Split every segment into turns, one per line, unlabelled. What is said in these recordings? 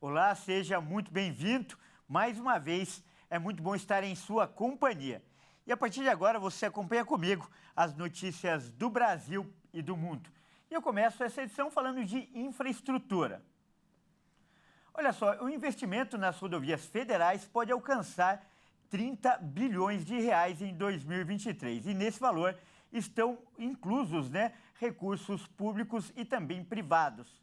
Olá, seja muito bem-vindo. Mais uma vez, é muito bom estar em sua companhia. E a partir de agora, você acompanha comigo as notícias do Brasil e do mundo. E eu começo essa edição falando de infraestrutura. Olha só, o investimento nas rodovias federais pode alcançar 30 bilhões de reais em 2023. E nesse valor estão inclusos, recursos públicos e também privados.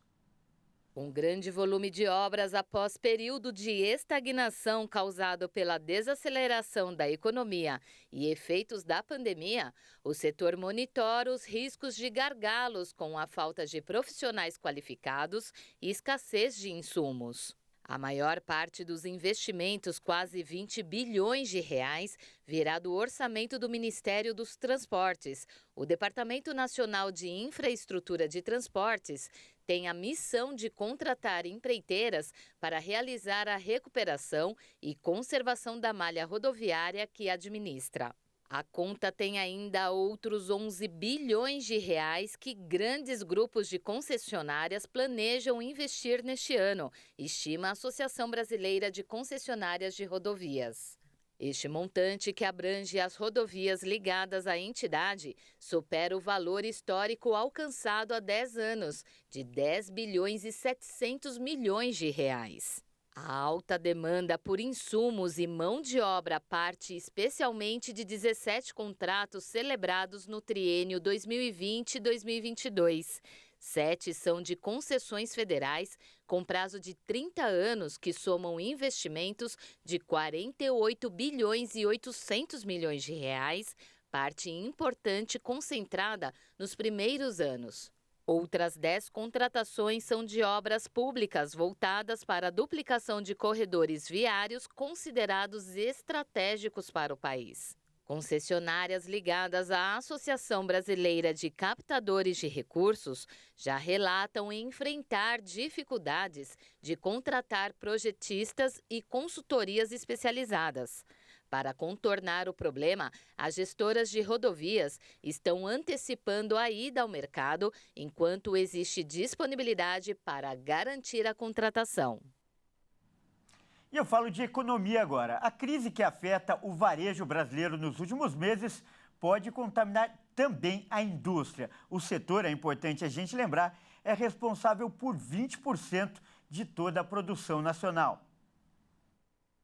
Um grande volume de obras após período de estagnação causado pela desaceleração da economia e efeitos da pandemia, o setor monitora os riscos de gargalos com a falta de profissionais qualificados e escassez de insumos. A maior parte dos investimentos, quase 20 bilhões de reais, virá do orçamento do Ministério dos Transportes. O Departamento Nacional de Infraestrutura de Transportes tem a missão de contratar empreiteiras para realizar a recuperação e conservação da malha rodoviária que administra. A conta tem ainda outros 11 bilhões de reais que grandes grupos de concessionárias planejam investir neste ano, estima a Associação Brasileira de Concessionárias de Rodovias. Este montante, que abrange as rodovias ligadas à entidade, supera o valor histórico alcançado há 10 anos, de 10 bilhões e 700 milhões de reais. A alta demanda por insumos e mão de obra parte especialmente de 17 contratos celebrados no triênio 2020-2022. 7 são de concessões federais, com prazo de 30 anos, que somam investimentos de 48 bilhões e 800 milhões de reais, parte importante concentrada nos primeiros anos. Outras 10 contratações são de obras públicas voltadas para a duplicação de corredores viários considerados estratégicos para o país. Concessionárias ligadas à Associação Brasileira de Captadores de Recursos já relatam enfrentar dificuldades de contratar projetistas e consultorias especializadas. Para contornar o problema, as gestoras de rodovias estão antecipando a ida ao mercado enquanto existe disponibilidade para garantir a contratação.
E eu falo de economia agora. A crise que afeta o varejo brasileiro nos últimos meses pode contaminar também a indústria. O setor, é importante a gente lembrar, é responsável por 20% de toda a produção nacional.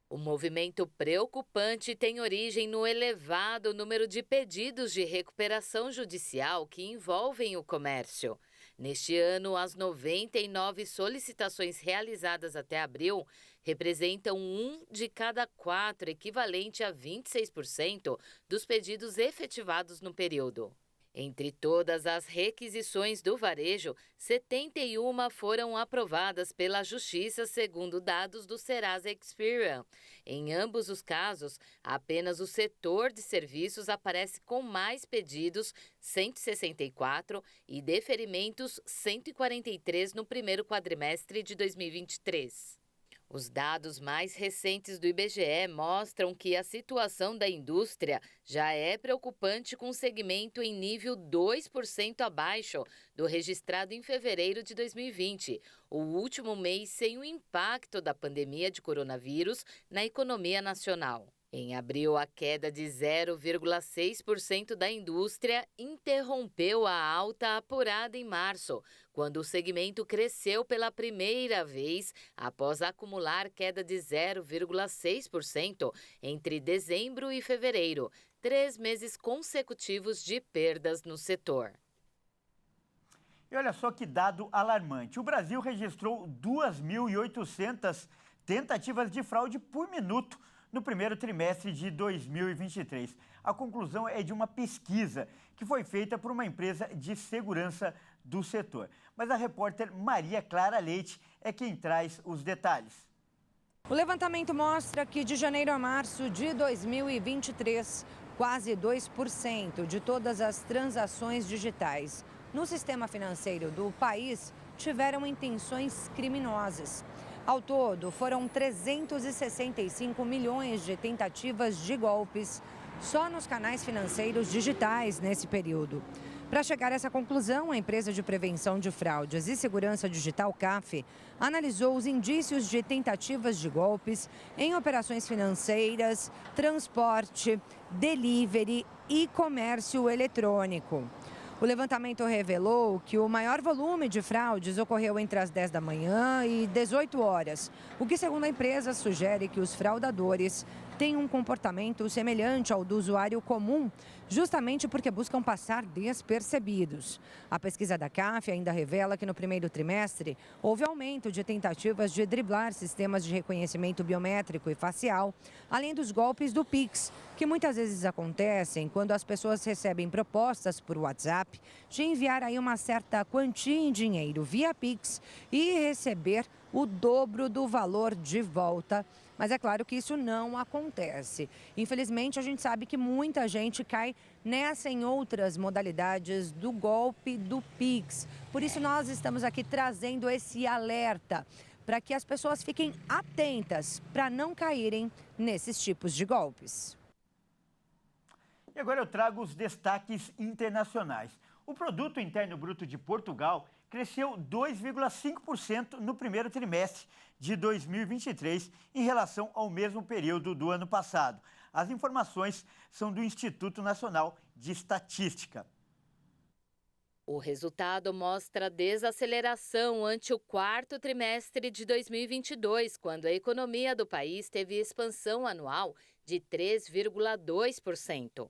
O movimento preocupante tem origem no elevado número de pedidos de recuperação judicial que envolvem o comércio. Neste ano, as 99 solicitações realizadas até abril representam 1 de cada 4, equivalente a 26% dos pedidos efetivados no período. Entre todas as requisições do varejo, 71 foram aprovadas pela Justiça, segundo dados do Serasa Experian. Em ambos os casos, apenas o setor de serviços aparece com mais pedidos, 164, e deferimentos, 143 no primeiro quadrimestre de 2023. Os dados mais recentes do IBGE mostram que a situação da indústria já é preocupante, com o segmento em nível 2% abaixo do registrado em fevereiro de 2020, o último mês sem o impacto da pandemia de coronavírus na economia nacional. Em abril, a queda de 0,6% da indústria interrompeu a alta apurada em março, quando o segmento cresceu pela primeira vez após acumular queda de 0,6% entre dezembro e fevereiro, 3 meses consecutivos de perdas no setor.
E olha só que dado alarmante. O Brasil registrou 2.800 tentativas de fraude por minuto no primeiro trimestre de 2023. A conclusão é de uma pesquisa que foi feita por uma empresa de segurança do setor. Mas a repórter Maria Clara Leite é quem traz os detalhes.
O levantamento mostra que de janeiro a março de 2023, quase 2% de todas as transações digitais no sistema financeiro do país tiveram intenções criminosas. Ao todo, foram 365 milhões de tentativas de golpes só nos canais financeiros digitais nesse período. Para chegar a essa conclusão, a empresa de prevenção de fraudes e segurança digital CAF analisou os indícios de tentativas de golpes em operações financeiras, transporte, delivery e comércio eletrônico. O levantamento revelou que o maior volume de fraudes ocorreu entre as 10 da manhã e 18 horas, o que, segundo a empresa, sugere que os fraudadores têm um comportamento semelhante ao do usuário comum, justamente porque buscam passar despercebidos. A pesquisa da CAF ainda revela que no primeiro trimestre houve aumento de tentativas de driblar sistemas de reconhecimento biométrico e facial, além dos golpes do Pix, que muitas vezes acontecem quando as pessoas recebem propostas por WhatsApp de enviar aí uma certa quantia em dinheiro via Pix e receber o dobro do valor de volta. Mas é claro que isso não acontece. Infelizmente, a gente sabe que muita gente cai nessa em outras modalidades do golpe do Pix. Por isso, nós estamos aqui trazendo esse alerta para que as pessoas fiquem atentas para não caírem nesses tipos de golpes.
E agora eu trago os destaques internacionais. O Produto Interno Bruto de Portugal cresceu 2,5% no primeiro trimestre de 2023 em relação ao mesmo período do ano passado. As informações são do Instituto Nacional de Estatística.
O resultado mostra desaceleração ante o quarto trimestre de 2022, quando a economia do país teve expansão anual de 3,2%.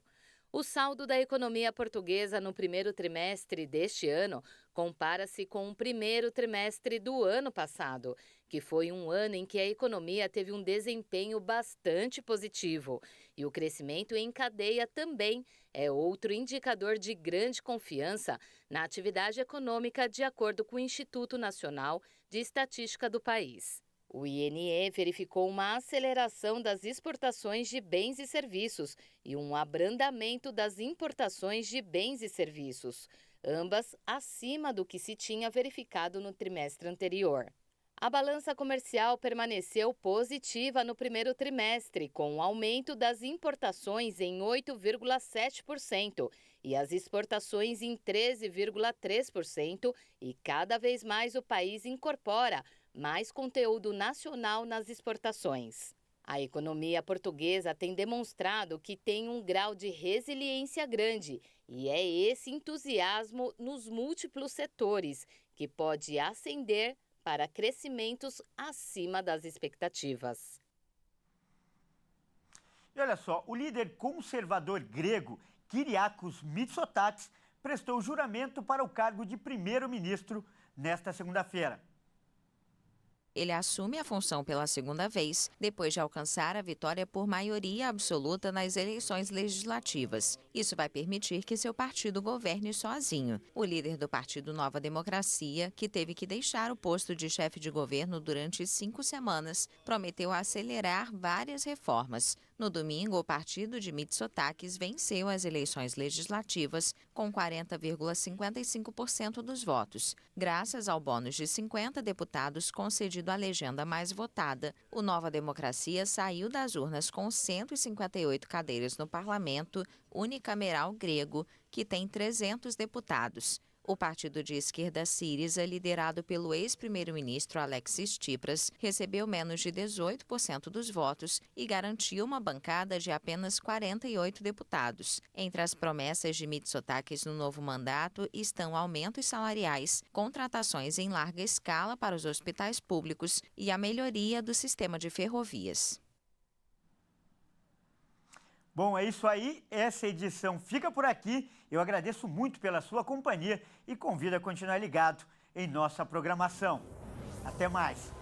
O saldo da economia portuguesa no primeiro trimestre deste ano compara-se com o primeiro trimestre do ano passado, que foi um ano em que a economia teve um desempenho bastante positivo. E o crescimento em cadeia também é outro indicador de grande confiança na atividade econômica, de acordo com o Instituto Nacional de Estatística do país. O INE verificou uma aceleração das exportações de bens e serviços e um abrandamento das importações de bens e serviços, ambas acima do que se tinha verificado no trimestre anterior. A balança comercial permaneceu positiva no primeiro trimestre, com um aumento das importações em 8,7% e as exportações em 13,3%, e cada vez mais o país incorpora mais conteúdo nacional nas exportações. A economia portuguesa tem demonstrado que tem um grau de resiliência grande, e é esse entusiasmo nos múltiplos setores que pode ascender para crescimentos acima das expectativas.
E olha só, o líder conservador grego, Kyriakos Mitsotakis, prestou juramento para o cargo de primeiro-ministro nesta segunda-feira.
Ele assume a função pela segunda vez, depois de alcançar a vitória por maioria absoluta nas eleições legislativas. Isso vai permitir que seu partido governe sozinho. O líder do partido Nova Democracia, que teve que deixar o posto de chefe de governo durante 5 semanas, prometeu acelerar várias reformas. No domingo, o partido de Mitsotakis venceu as eleições legislativas com 40,55% dos votos. Graças ao bônus de 50 deputados concedido à legenda mais votada, o Nova Democracia saiu das urnas com 158 cadeiras no parlamento unicameral grego, que tem 300 deputados. O partido de esquerda Síriza, liderado pelo ex-primeiro-ministro Alexis Tsipras, recebeu menos de 18% dos votos e garantiu uma bancada de apenas 48 deputados. Entre as promessas de Mitsotakis no novo mandato estão aumentos salariais, contratações em larga escala para os hospitais públicos e a melhoria do sistema de ferrovias.
Bom, é isso aí. Essa edição fica por aqui. Eu agradeço muito pela sua companhia e convido a continuar ligado em nossa programação. Até mais.